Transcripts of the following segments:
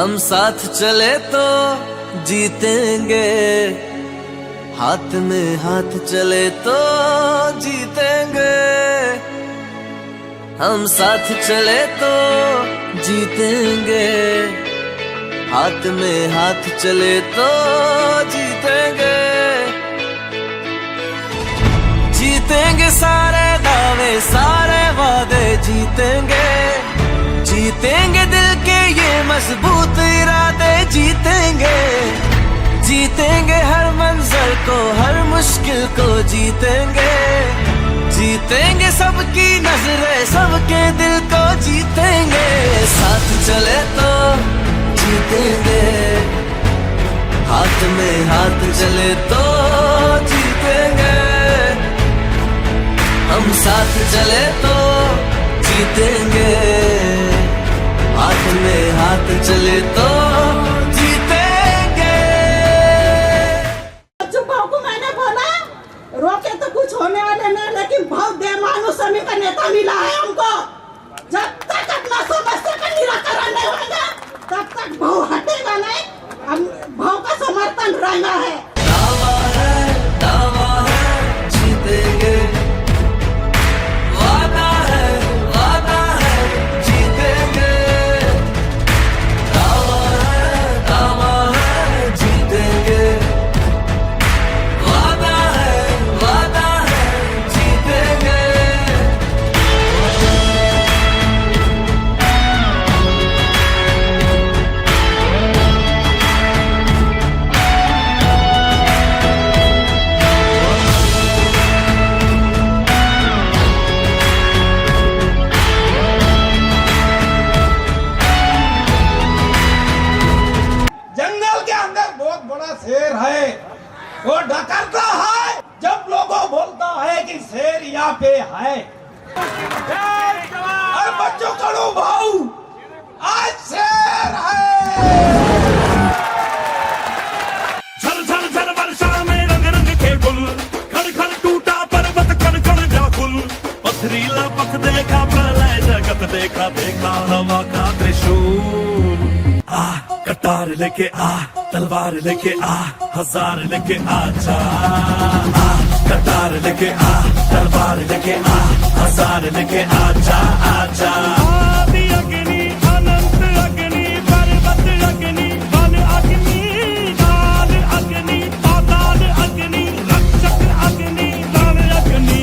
हम साथ चले तो जीतेंगे, हाथ में हाथ चले तो जीतेंगे। हम साथ चले तो जीतेंगे, हाथ में हाथ चले तो जीतेंगे। जीतेंगे सारे दावे सारे वादे जीतेंगे, जीतेंगे दिल के ये मजबूत इरादे जीतेंगे। जीतेंगे हर मंजर को हर मुश्किल को जीतेंगे, जीतेंगे सबकी नजरें सबके दिल को जीतेंगे। साथ चले तो जीतेंगे, हाथ में हाथ चले तो जीतेंगे। हम साथ चले तो जीतेंगे, हाथ में हाथ चले तो जीतेंगे। बच्चू भाव को मैंने बोला रोके तो कुछ होने वाले नहीं, लेकिन भाव दे मानुष समी का नेता मिला है हमको। जब तक अपना समस्या का निराकरण नहीं होगा तब तक भाव हटेगा नहीं, हम भाव का समर्थन रहना है। दावा है जीतेंगे, वादा है जीतेंगे। दावा है जीतेंगे, वादा है जीतेंगे। जंगल के अंदर बहुत बड़ा शेर है, वो डकरता है जब लोगों बोलता है कि शेर यहाँ पे है। और बच्चों करो भाऊ आज शेर है। झल झल झल वर्षा में रंग रंग के गुल, खड़ खड़ टूटा पर्वत कण कण व्याकुल। पथरीला पथ देखा प्रलय जगत देखा, देखा हवा का त्रिशूल। आ कटार लेके आ तलवार लेके आ, हजार लेके आ जा। आ कटार लेके आ तलवार लेके आ, हजार लेके आ जा आजा। आदि अग्नि अनंत अग्नि पर्वत अग्नि वन अग्नि काल अग्नि पाताल अग्नि रक्षक अग्नि रण अग्नि।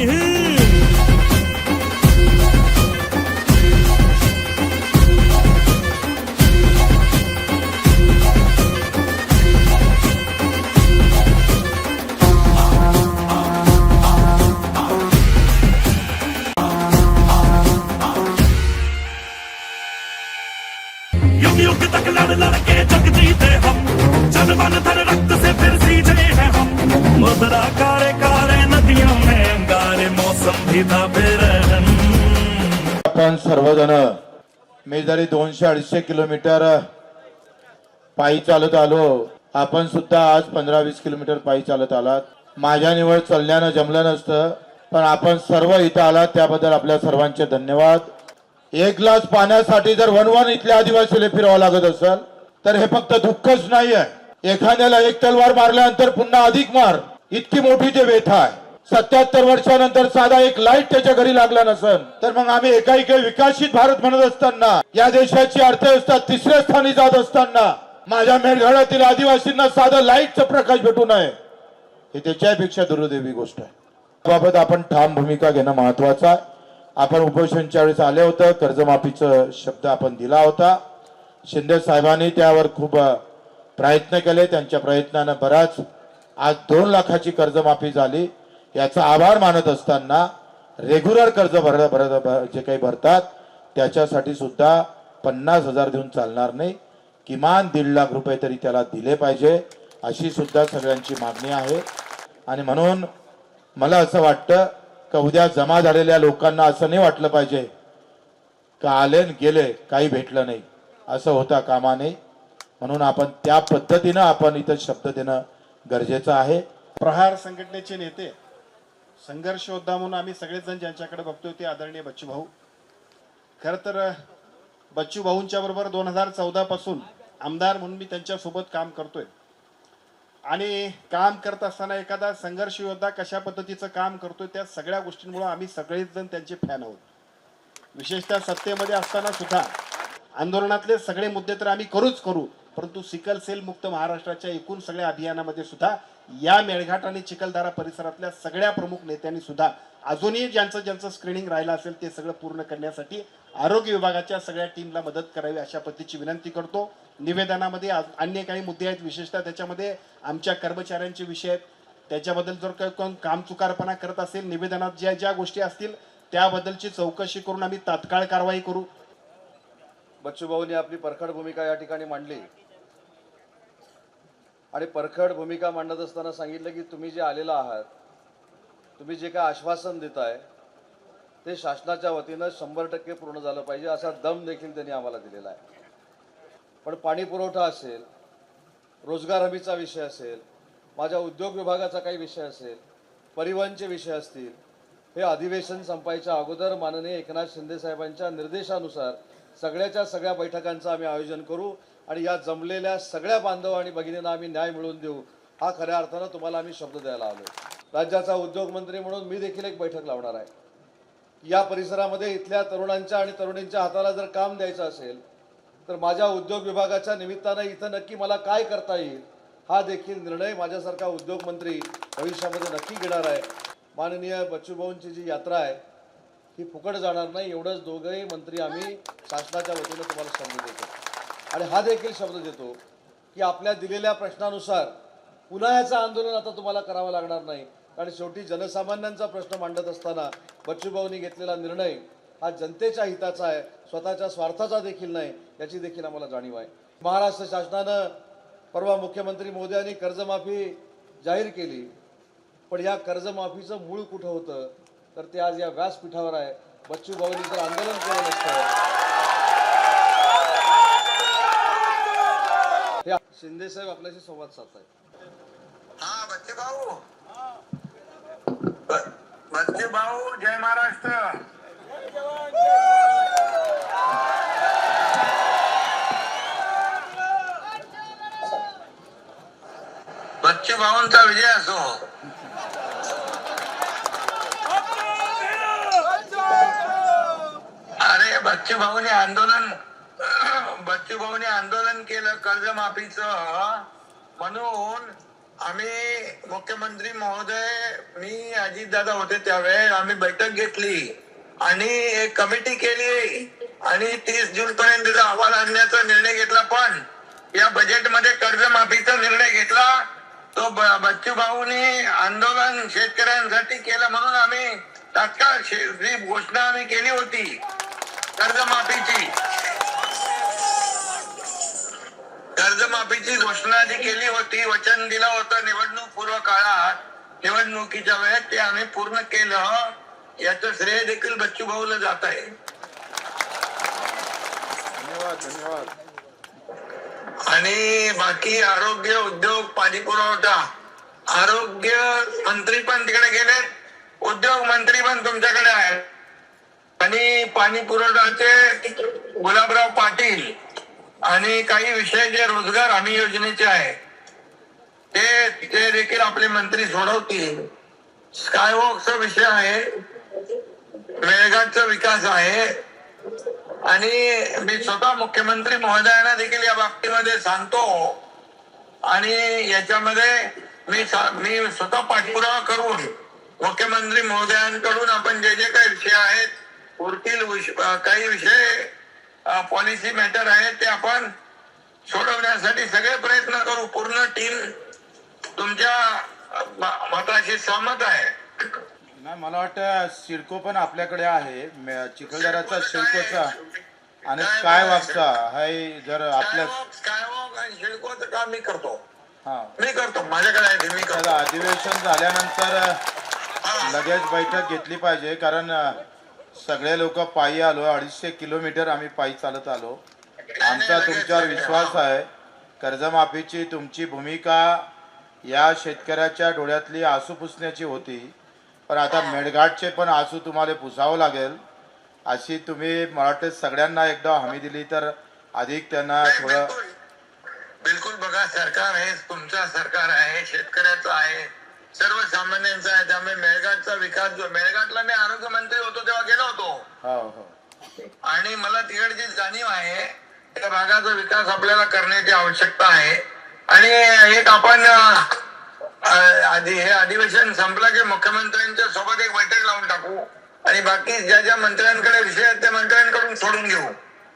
युग युग तक लड़ लड़ के जग जीते हम, जन मन धन रक्त से फिर सींचे हैं हम। मदरा कारे कारे नदियों में अंगारे मौसम भी था बेरहम। आपण सर्वजण मी जरी 200-250 किलोमीटर पायी चालत आलो, आपण सुद्धा आज 15-20 किलोमीटर पायी चालत आलात। माझ्या निवड चालण्यानं जमलं नसतं, पण आपण सर्व इथं आलात त्याबद्दल आपल्या सर्वांचे धन्यवाद। एक ग्लास पाण्यासाठी जर वनवन इथल्या आदिवासीला फिरावं लागत असेल तर हे फक्त दुःखच नाही आहे। एखाद्याला एक तलवार मारल्यानंतर पुन्हा अधिक मार, इतकी मोठी ते व्यथा आहे। 77 वर्षानंतर साधा एक लाईट त्याच्या घरी लागला नसेल तर मग आम्ही एकाएकी विकसित भारत म्हणत असताना, या देशाची अर्थव्यवस्था 3ऱ्या स्थानी जात असताना माझ्या मेळघाटातील आदिवासींना साधा लाईटचा प्रकाश भेटू नये, हे त्याच्यापेक्षा दुर्दैवी गोष्ट आहे। त्याबाबत आपण ठाम भूमिका घेणं महत्वाचं आहे। आपण उपोषणच्या वेळेस आले होते, कर्जमाफीचा शब्द आपण दिला होता। शिंदे साहेबांनी त्यावर खूप प्रयत्न केले, त्यांच्या प्रयत्नाने बराच आज 2 लाखाची कर्जमाफी झाली। याचा आभार मानत असताना रेग्युलर कर्ज जे काही भरतात त्याच्यासाठी सुद्धा 50,000 देऊन चालणार नाही, किमान 1.5 लाख रुपये तरी त्याला दिले पाहिजे, अशी सुद्धा सगळ्यांची मागणी आहे। आणि म्हणून मला असं वाटतं का उद्या जमा झालेल्या लोकांना असं नाही वाटलं पाहिजे का आले गेले काही भेटलं नाही, असं होता कामा नये। म्हणून आपण त्या पद्धतीने आपण इथं शब्द देणं गरजेचं आहे। प्रहार संघटनेचे नेते, संघर्ष योद्धा म्हणून आम्ही सगळेजण ज्यांच्याकडे बघतोय ते आदरणीय बच्चू भाऊ। खरं तर बच्चू भाऊंच्या बरोबर 2014 पासून आमदार म्हणून मी त्यांच्यासोबत काम करतोय आणि काम करत असताना एखादा संघर्ष योद्धा कशा पद्धतीचं काम करतोय त्या सगळ्या गोष्टींमुळे आम्ही सगळेच जण त्यांचे फॅन आहोत. विशेषतः सत्तेमध्ये असताना सुद्धा आंदोलनातले सगळे मुद्दे तर आम्ही करूच करू, परंतु सिकल सेल मुक्त महाराष्ट्राच्या एकूण सगळ्या अभियानामध्ये सुद्धा या मेळघाट आणि चिखलदरा परिसरातल्या सगळ्या प्रमुख नेत्यांनी सुद्धा अजूनही ज्यांचं स्क्रीनिंग राहिलं असेल ते सगळं पूर्ण करण्यासाठी आरोग्य विभागाच्या सगळ्या टीमला मदत करावी अशा पद्धतीची विनंती करतो. निवेदनामध्ये अन्य काही मुद्दे आहेत, विशेषतः त्याच्यामध्ये आमच्या कर्मचाऱ्यांचे विषय आहेत. त्याच्याबद्दल जर काही कोण कामचुकारपणा करत असेल, निवेदनात ज्या ज्या गोष्टी असतील त्याबद्दलची चौकशी करून आम्ही तात्काळ कारवाई करू. बच्चूभाऊंनी आपली परखड भूमिका या ठिकाणी मांडली आणि परखड भूमिका मांडत असताना सांगितलं की तुम्ही जे आलेला आहात, तुम्ही जे काय आश्वासन देताय ते शासनाच्या वतीनं 100% पूर्ण झालं पाहिजे असा दम देखील त्यांनी आम्हाला दिलेला आहे. पण पाणी पुरवठा असेल, रोजगार हमीचा विषय असेल, माझ्या उद्योग विभागाचा काही विषय असेल, परिवहनचे विषय असतील, हे अधिवेशन संपायच्या अगोदर माननीय एकनाथ शिंदे साहेबांच्या निर्देशानुसार सगळ्याच्या सगळ्या बैठकांचं आम्ही आयोजन करू आणि या जमलेल्या सगळ्या बांधव आणि भगिनींना आम्ही न्याय मिळवून देऊ, हा खऱ्या अर्थानं तुम्हाला आम्ही शब्द द्यायला आलो. राज्याचा उद्योग मंत्री म्हणून मी देखील एक बैठक लावणार आहे. या परिसरामध्ये इथल्या तरुणांच्या आणि तरुणींच्या हाताला जर काम द्यायचं असेल तर माझ्या उद्योग विभागाच्या निमित्तानं इथं नक्की मला काय करता येईल हा देखील निर्णय माझ्यासारखा उद्योग मंत्री भविष्यामध्ये नक्की घेणार आहे. माननीय बच्चूभाऊंची जी यात्रा आहे ही फुकट जाणार नाही, एवढंच दोघंही मंत्री आम्ही शासनाच्या वतीनं तुम्हाला शब्द देतो आणि हा देखील शब्द देतो की आपल्या दिलेल्या प्रश्नानुसार पुन्हा याचं आंदोलन आता तुम्हाला करावं लागणार नाही, कारण शेवटी जनसामान्यांचा प्रश्न मांडत असताना बच्चूभाऊंनी घेतलेला निर्णय हा जनतेच्या हिताचा आहे, स्वतःच्या स्वार्थाचा देखील नाही, याची देखील आम्हाला जाणीव आहे. महाराष्ट्र शासनानं परवा मुख्यमंत्री महोदयांनी कर्जमाफी जाहीर केली, पण या कर्जमाफीचं मूळ कुठं होतं तर ते आज या व्यासपीठावर आहे. बच्चूभाऊंनी जर आंदोलन केलं नसतं, हे शिंदे साहेब आपल्याशी संवाद साधतायत. हा बच्चे भाऊ जय महाराष्ट्र. बच्चे भाऊंचा विजय असो. अरे बच्चे भाऊने आंदोलन केलं कर्जमाफीचं, म्हणून आम्ही मुख्यमंत्री महोदय, मी अजितदादा होते त्यावेळेस आम्ही बैठक घेतली आणि एक कमिटी केली आणि 30 जून पर्यंत अहवाल आणण्याचा निर्णय घेतला. पण या बजेटमध्ये कर्जमाफीचा निर्णय घेतला तो बच्चू भाऊनी आंदोलन शेतकऱ्यांसाठी केलं, म्हणून आम्ही तात्काळ घोषणा आम्ही केली होती कर्जमाफीची घोषणा जी केली होती, वचन दिलं होतं निवडणूक पूर्व काळात, निवडणुकीच्या वेळेस ते आम्ही पूर्ण केलं. याचं श्रेय देखील बच्चू भाऊला जात आहे. धन्यवाद. आणि बाकी आरोग्य, उद्योग, पाणी पुरवठा, आरोग्य मंत्री पण तिकडे गेले, उद्योग मंत्री पण तुमच्याकडे आहे आणि पाणी पुरवठाचे गुलाबराव पाटील आणि काही विषय जे रोजगार हमी योजनेचे आहे ते देखील आपले मंत्री सोडवतील. स्कायवॉकचा विषय आहे, मेळघाटचा विकास आहे आणि मी स्वतः मुख्यमंत्री महोदयांना देखील या बाबतीमध्ये सांगतो आणि याच्यामध्ये मी स्वतः पाठपुरावा करून मुख्यमंत्री महोदयांकडून आपण जे जे काही विषय आहेत, पुढील काही विषय पॉलिसी मॅटर आहे ते आपण सोडवण्यासाठी सगळे प्रयत्न करू. पूर्ण टीम तुमच्या मताशी सहमत आहे. नाही, मला वाटतं सिडको पण आपल्याकडे आहे, चिखलदराचा सिडकोचा आणि स्कायवॉकचा आहे. जर आपल्या स्कायवॉक आणि सिडकोचं काम मी करतो. हा, मी करतो, माझ्याकडे आहे, मी करतो. अधिवेशन झाल्यानंतर लगेच बैठक घेतली पाहिजे, कारण सगळे लोक पायी आलो, 250 किलोमीटर आम्ही पायी चालत आलो. आमचा तुमच्यावर विश्वास आहे. कर्जमाफीची तुमची भूमिका या शेतकऱ्याच्या डोळ्यातली आसू पुसण्याची होती, पण आता मेळघाटचे पण आसू तुम्हाला पुसावं लागेल. अशी तुम्ही मला वाटतं सगळ्यांना एकदा हमी दिली तर अधिक त्यांना थोडं बिलकुल बघा, सरकार आहे, तुमचं सरकार आहे, शेतकऱ्याचं आहे, सर्वसामान्यांचा आहे. त्यामुळे मेळघाटचा विकास जो, मेळघाटला मी आरोग्यमंत्री होतो तेव्हा गेलो होतो हो आणि मला तिकडची जाणीव आहे. त्या भागाचा विकास आपल्याला करण्याची आवश्यकता आहे. आणि एक आपण हे अधिवेशन संपलं की मुख्यमंत्र्यांच्या सोबत एक बैठक लावून टाकू आणि बाकी ज्या ज्या मंत्र्यांकडे विषय आहेत त्या मंत्र्यांकडून सोडून घेऊ.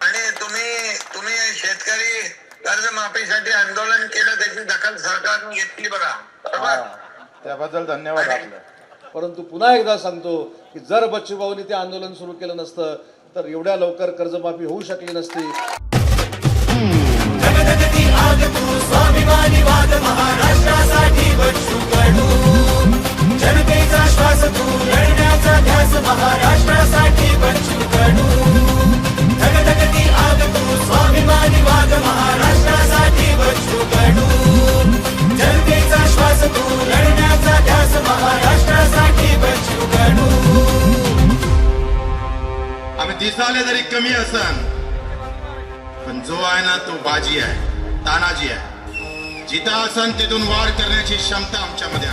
आणि तुम्ही शेतकरी कर्जमाफीसाठी आंदोलन केलं, त्याची दखल सरकारने घेतली बघा. बरोबर? त्याबद्दल धन्यवाद आपलं. परंतु पुन्हा एकदा सांगतो की जर बच्चूभाऊंनी ते आंदोलन सुरू केलं नसतं तर एवढ्या लवकर कर्जमाफी होऊ शकली नसती. धगधगती आग तू स्वाभिमानी वाद महाराष्ट्रासाठी बच्चू कडू. जनतेचा श्वास तू लढण्याचा ध्यास महाराष्ट्रासाठी बच्चू कडू. धगधगती आग तू स्वाभिमानी वाद महाराष्ट्रासाठी बच्चू कडू. जनतेचा श्वास तू लढण्याचा ध्यास महाराष्ट्रासाठी बच्चू कडू. आम्ही दिसाले जरी कमी असन पण जो आहे ना तो बाजी आहे, तानाजी आहे. जिथं असन तिथून वार करण्याची क्षमता आमच्यामध्ये आहे.